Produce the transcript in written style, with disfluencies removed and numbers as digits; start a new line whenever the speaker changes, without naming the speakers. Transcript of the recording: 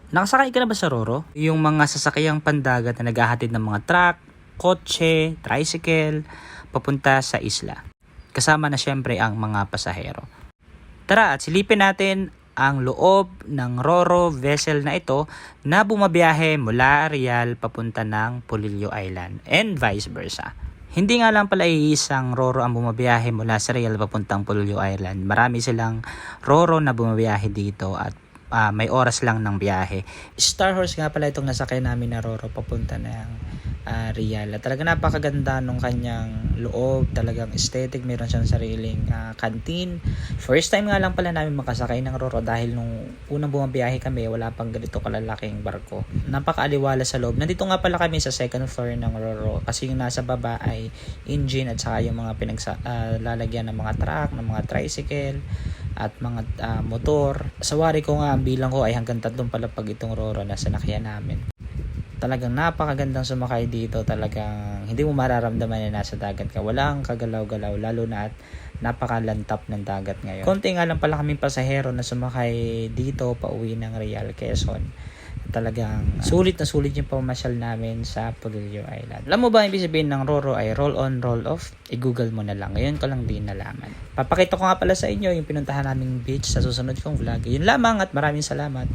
Nakasakay ka na ba sa Roro? Yung mga sasakyang pandagat na naghahatid ng mga truck, kotse, tricycle, papunta sa isla. Kasama na syempre ang mga pasahero. Tara at silipin natin ang loob ng Roro vessel na ito na bumabiyahe mula Real papunta ng Polillo Island and vice versa. Hindi nga lang pala iisang Roro ang bumabiyahe mula sa Real papuntang Polillo Island. Marami silang Roro na bumabiyahe dito at may oras lang ng biyahe. Star Horse nga pala itong nasakay namin na Roro papunta ng Real. At talaga napakaganda nung kanyang loob, talagang aesthetic, meron siyang sariling canteen. First time nga lang pala namin makasakay ng Roro dahil nung unang bumabiyahe kami, wala pang ganito kalalaking barko. Napakaaliwala sa loob. Nandito nga pala kami sa second floor ng Roro kasi yung nasa baba ay engine at saka yung mga lalagyan ng mga truck, ng mga tricycle at mga motor. Sa wari ko nga, ang bilang ko ay hanggang 3 palapag itong Roro na sinakyan namin. Talagang napakagandang sumakay dito, talagang hindi mo mararamdaman na nasa dagat ka. Walang kagalaw-galaw, lalo na at napakalantap ng dagat ngayon. Konti nga lang pala kaming pasahero na sumakay dito pauwi ng Real, Quezon. Talagang sulit na sulit yung pamasyal namin sa Polillo Island. Alam mo ba ang ibig sabihin ng Roro ay roll on, roll off? I-google mo na lang. Ngayon ko lang din nalaman. Papakita ko nga pala sa inyo yung pinuntahan naming beach sa susunod kong vlog. Yun lamang at maraming salamat.